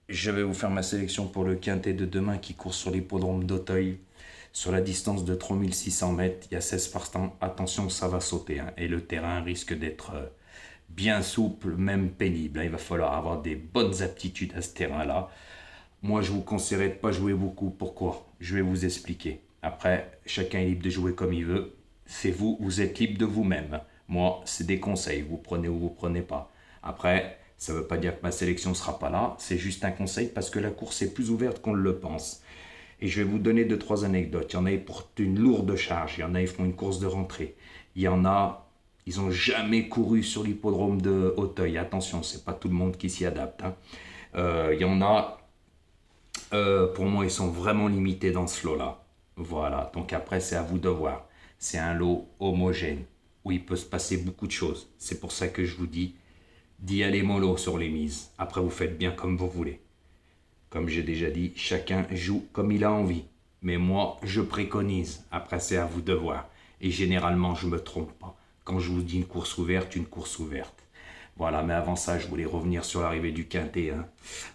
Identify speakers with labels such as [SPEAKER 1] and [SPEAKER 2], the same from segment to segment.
[SPEAKER 1] Je vais vous faire ma sélection pour le quintet de demain qui court sur l'hippodrome d'Auteuil. Sur la distance de 3600 mètres, il y a 16 partants. Attention, ça va sauter, hein. Et le terrain risque d'être bien souple, même pénible, hein. Il va falloir avoir des bonnes aptitudes à ce terrain-là. Moi, je vous conseillerais de ne pas jouer beaucoup. Pourquoi? Je vais vous expliquer. Après, chacun est libre de jouer comme il veut. C'est vous, vous êtes libre de vous-même. Moi, c'est des conseils. Vous prenez ou vous prenez pas. Après, ça ne veut pas dire que ma sélection ne sera pas là. C'est juste un conseil parce que la course est plus ouverte qu'on le pense. Et je vais vous donner deux, trois anecdotes. Il y en a qui portent une lourde charge. Il y en a qui font une course de rentrée. Il y en a, ils n'ont jamais couru sur l'hippodrome de Auteuil. Attention, c'est pas tout le monde qui s'y adapte, hein. Il y en a, pour moi, ils sont vraiment limités dans ce lot-là. Voilà, donc après, c'est à vous de voir. C'est un lot homogène où il peut se passer beaucoup de choses. C'est pour ça que je vous dis d'y aller mollo sur les mises. Après, vous faites bien comme vous voulez. Comme j'ai déjà dit, chacun joue comme il a envie. Mais moi, je préconise. Après, c'est à vous de voir. Et généralement, je ne me trompe pas. Quand je vous dis une course ouverte. Voilà, mais avant ça, je voulais revenir sur l'arrivée du quintet, hein.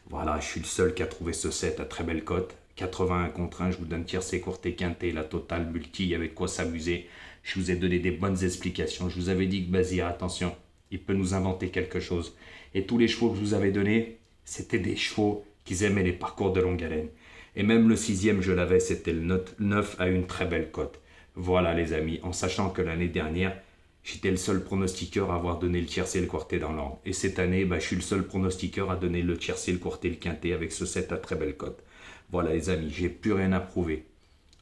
[SPEAKER 1] Voilà, je suis le seul qui a trouvé ce set à très belle cote. 81 contre 1, je vous donne tiercé, courté, quintet, la totale, multi, il y avait de quoi s'amuser. Je vous ai donné des bonnes explications. Je vous avais dit que Bazir, attention, il peut nous inventer quelque chose. Et tous les chevaux que je vous avais donnés, c'était des chevaux qui aimaient les parcours de longue haleine. Et même le sixième, je l'avais, c'était le 9 à une très belle cote. Voilà les amis, en sachant que l'année dernière, j'étais le seul pronostiqueur à avoir donné le tiercé et le quarté dans l'ordre. Et cette année, je suis le seul pronostiqueur à donner le tiercé, le quarté et le quinté avec ce 7 à très belle cote. Voilà les amis, j'ai plus rien à prouver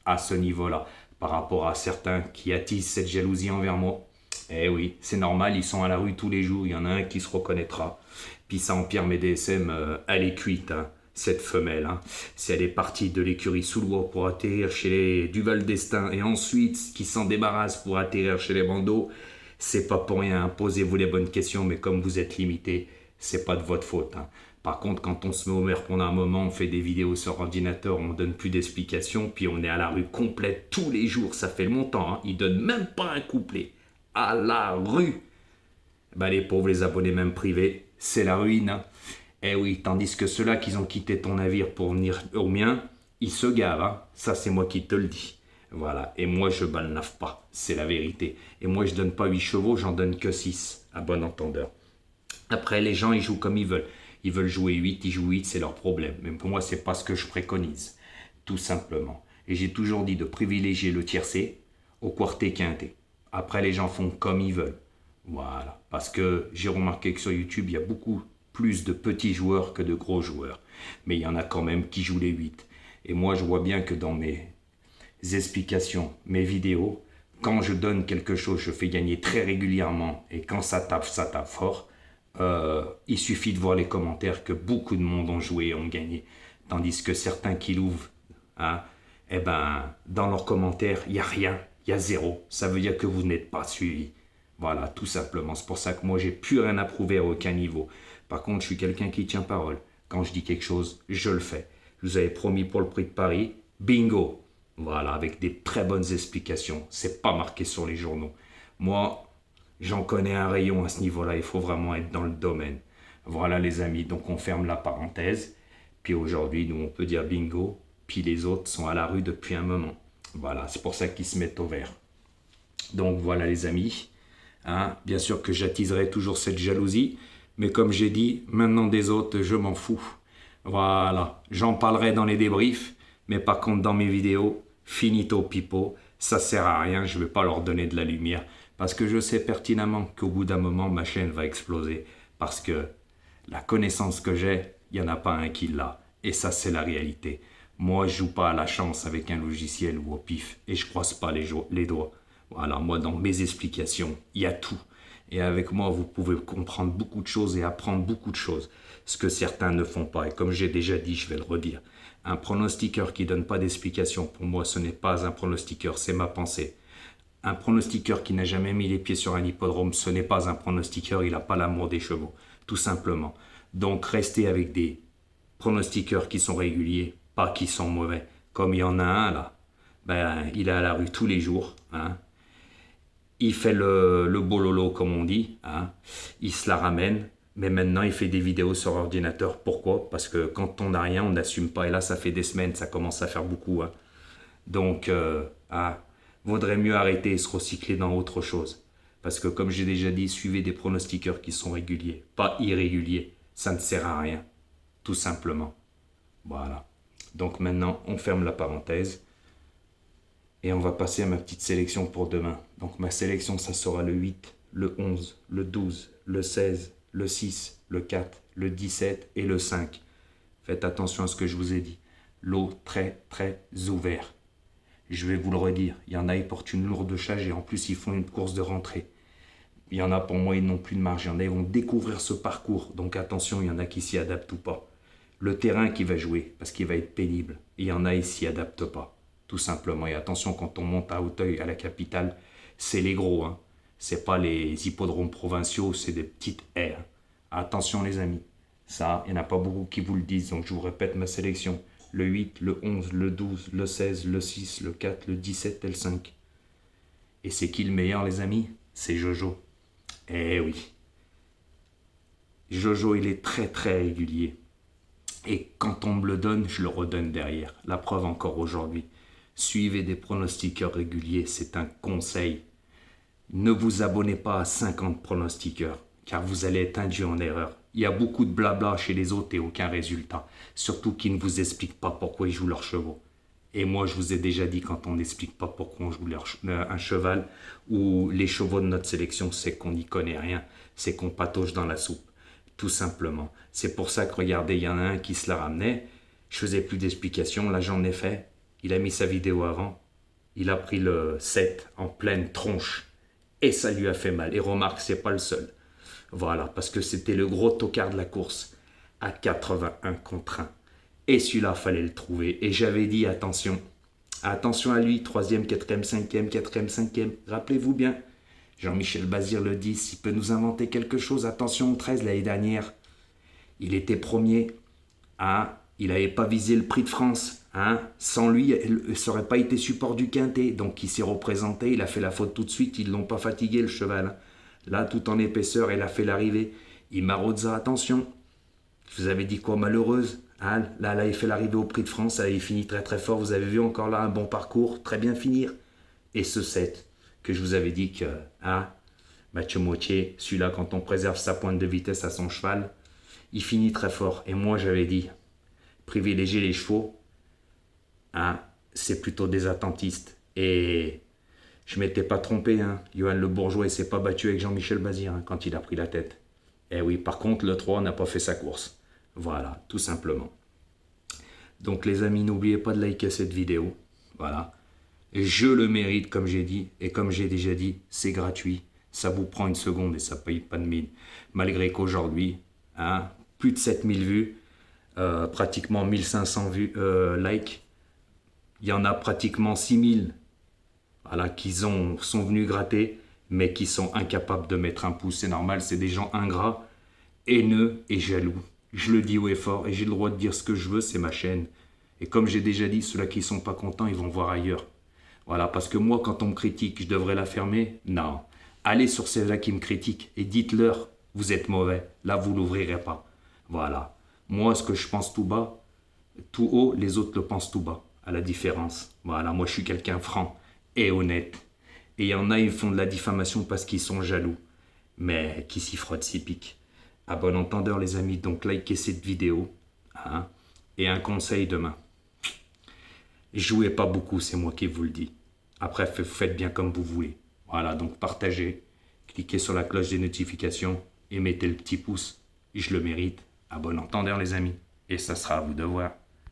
[SPEAKER 1] à ce niveau-là par rapport à certains qui attisent cette jalousie envers moi. Eh oui, c'est normal, ils sont à la rue tous les jours, il y en a un qui se reconnaîtra. Puis ça empire mes DSM, elle est cuite, hein, cette femelle, hein. Si elle est partie de l'écurie Soulois pour atterrir chez les Duval d'Estaing et ensuite qui s'en débarrasse pour atterrir chez les bandeaux, c'est pas pour rien, hein. Posez-vous les bonnes questions, mais comme vous êtes limité, c'est pas de votre faute, hein. Par contre, quand on se met au maire pendant un moment, on fait des vidéos sur ordinateur, on donne plus d'explications, puis on est à la rue complète tous les jours, ça fait longtemps, hein. Ils donnent même pas un couplet. À la rue. Les pauvres, les abonnés même privés, c'est la ruine, hein. Eh oui, tandis que ceux-là qui ont quitté ton navire pour venir au mien, ils se gavent, hein. Ça, c'est moi qui te le dis. Voilà, et moi, je balnave pas, c'est la vérité. Et moi, je donne pas 8 chevaux, j'en donne que 6, à bon entendeur. Après, les gens, ils jouent comme ils veulent. Ils veulent jouer 8, ils jouent 8, c'est leur problème. Mais pour moi, c'est pas ce que je préconise, tout simplement. Et j'ai toujours dit de privilégier le tiercé au quarté quinté. Après, les gens font comme ils veulent. Voilà. Parce que j'ai remarqué que sur YouTube, il y a beaucoup plus de petits joueurs que de gros joueurs. Mais il y en a quand même qui jouent les 8. Et moi, je vois bien que dans mes explications, mes vidéos, quand je donne quelque chose, je fais gagner très régulièrement. Et quand ça tape fort. Il suffit de voir les commentaires que beaucoup de monde ont joué et ont gagné. Tandis que certains qui l'ouvrent, hein, dans leurs commentaires, il n'y a rien, il y a zéro. Ça veut dire que vous n'êtes pas suivi. Voilà, tout simplement. C'est pour ça que moi, j'ai plus rien à prouver à aucun niveau. Par contre, je suis quelqu'un qui tient parole. Quand je dis quelque chose, je le fais. Je vous avais promis pour le prix de Paris, bingo. Voilà, avec des très bonnes explications. C'est pas marqué sur les journaux. Moi, j'en connais un rayon à ce niveau-là. Il faut vraiment être dans le domaine. Voilà, les amis. Donc, on ferme la parenthèse. Puis aujourd'hui, nous, on peut dire bingo. Puis les autres sont à la rue depuis un moment. Voilà, c'est pour ça qu'ils se mettent au vert. Donc voilà les amis, hein, bien sûr que j'attiserai toujours cette jalousie, mais comme j'ai dit, maintenant des autres, je m'en fous. Voilà, j'en parlerai dans les débriefs, mais par contre dans mes vidéos, finito pipo, ça sert à rien, je ne vais pas leur donner de la lumière, parce que je sais pertinemment qu'au bout d'un moment, ma chaîne va exploser, parce que la connaissance que j'ai, il n'y en a pas un qui l'a, et ça c'est la réalité. Moi, je joue pas à la chance avec un logiciel ou au pif, et je croise pas les doigts. Voilà, moi, dans mes explications, il y a tout. Et avec moi, vous pouvez comprendre beaucoup de choses et apprendre beaucoup de choses. Ce que certains ne font pas. Et comme j'ai déjà dit, je vais le redire. Un pronostiqueur qui donne pas d'explication, pour moi, ce n'est pas un pronostiqueur, c'est ma pensée. Un pronostiqueur qui n'a jamais mis les pieds sur un hippodrome, ce n'est pas un pronostiqueur, il n'a pas l'amour des chevaux. Tout simplement. Donc, restez avec des pronostiqueurs qui sont réguliers, pas qui sont mauvais. Comme il y en a un là, il est à la rue tous les jours, hein. Il fait le bololo comme on dit, hein. Il se la ramène. Mais maintenant, il fait des vidéos sur ordinateur. Pourquoi? Parce que quand on n'a rien, on n'assume pas. Et là, ça fait des semaines, ça commence à faire beaucoup, hein. Donc, vaudrait mieux arrêter et se recycler dans autre chose. Parce que comme j'ai déjà dit, suivez des pronostiqueurs qui sont réguliers, pas irréguliers. Ça ne sert à rien, tout simplement. Voilà. Donc maintenant, on ferme la parenthèse. Et on va passer à ma petite sélection pour demain. Donc ma sélection, ça sera le 8, le 11, le 12, le 16, le 6, le 4, le 17 et le 5. Faites attention à ce que je vous ai dit. Lot très très ouvert. Je vais vous le redire, il y en a, ils portent une lourde charge et en plus ils font une course de rentrée. Il y en a, pour moi, ils n'ont plus de marge. Il y en a, ils vont découvrir ce parcours. Donc attention, il y en a qui s'y adaptent ou pas. Le terrain qui va jouer, parce qu'il va être pénible. Et il y en a, ils s'y adaptent pas. Tout simplement. Et attention, quand on monte à Auteuil, à la capitale, c'est les gros, hein. C'est pas les hippodromes provinciaux, c'est des petites airs. Attention les amis. Ça, il n'y en a pas beaucoup qui vous le disent. Donc je vous répète ma sélection. Le 8, le 11, le 12, le 16, le 6, le 4, le 17 et le 5. Et c'est qui le meilleur les amis? C'est Jojo. Eh oui. Jojo, il est très très régulier. Et quand on me le donne, je le redonne derrière. La preuve encore aujourd'hui. Suivez des pronostiqueurs réguliers, c'est un conseil. Ne vous abonnez pas à 50 pronostiqueurs, car vous allez être induit en erreur. Il y a beaucoup de blabla chez les autres et aucun résultat. Surtout qu'ils ne vous expliquent pas pourquoi ils jouent leurs chevaux. Et moi, je vous ai déjà dit, quand on n'explique pas pourquoi on joue un cheval ou les chevaux de notre sélection, c'est qu'on n'y connaît rien. C'est qu'on patauge dans la soupe. Tout simplement. C'est pour ça que, regardez, il y en a un qui se la ramenait. Je faisais plus d'explications. Là, j'en ai fait. Il a mis sa vidéo avant. Il a pris le 7 en pleine tronche. Et ça lui a fait mal. Et remarque, c'est pas le seul. Voilà, parce que c'était le gros tocard de la course. À 81 contre 1. Et celui-là, fallait le trouver. Et j'avais dit, attention. Attention à lui. 3e, 4e, 5e, 4e, 5e. Rappelez-vous bien. Jean-Michel Bazir le 10, il peut nous inventer quelque chose. Attention, 13 l'année dernière. Il était premier. Hein, il n'avait pas visé le prix de France. Hein, sans lui, il n'aurait pas été support du quintet. Donc il s'est représenté, il a fait la faute tout de suite. Ils ne l'ont pas fatigué, le cheval. Là, tout en épaisseur, il a fait l'arrivée. Il maraude, attention. Je vous avais dit quoi, malheureuse, hein, là, il fait l'arrivée au prix de France. Là, il finit très très fort. Vous avez vu encore là un bon parcours. Très bien finir. Et ce 7 que je vous avais dit que, hein, Mathieu Moutier, celui-là, quand on préserve sa pointe de vitesse à son cheval, il finit très fort. Et moi, j'avais dit, privilégier les chevaux, hein, c'est plutôt des attentistes. Et je ne m'étais pas trompé, hein. Johan Le Bourgeois, il ne s'est pas battu avec Jean-Michel Bazir, hein, quand il a pris la tête. Eh oui, par contre, le 3 n'a pas fait sa course. Voilà, tout simplement. Donc les amis, n'oubliez pas de liker cette vidéo. Voilà. Je le mérite, comme j'ai dit, et comme j'ai déjà dit, c'est gratuit. Ça vous prend une seconde et ça ne paye pas de mine. Malgré qu'aujourd'hui, hein, plus de 7000 vues, pratiquement 1500 vues, likes. Il y en a pratiquement 6000, voilà, qui sont venus gratter, mais qui sont incapables de mettre un pouce. C'est normal, c'est des gens ingrats, haineux et jaloux. Je le dis haut et fort, et j'ai le droit de dire ce que je veux, c'est ma chaîne. Et comme j'ai déjà dit, ceux-là qui ne sont pas contents, ils vont voir ailleurs. Voilà, parce que moi, quand on me critique, je devrais la fermer? Non. Allez sur ceux-là qui me critiquent et dites-leur, vous êtes mauvais. Là, vous ne l'ouvrirez pas. Voilà. Moi, ce que je pense tout bas, tout haut, les autres le pensent tout bas. À la différence. Voilà, moi, je suis quelqu'un franc et honnête. Et il y en a, ils font de la diffamation parce qu'ils sont jaloux. Mais qui s'y frottent, s'y piquent. À bon entendeur, les amis, donc likez cette vidéo. Hein, et un conseil demain. Jouez pas beaucoup, c'est moi qui vous le dis. Après, faites bien comme vous voulez. Voilà, donc partagez, cliquez sur la cloche des notifications et mettez le petit pouce. Je le mérite. À bon entendeur, les amis. Et ça sera à vous de voir.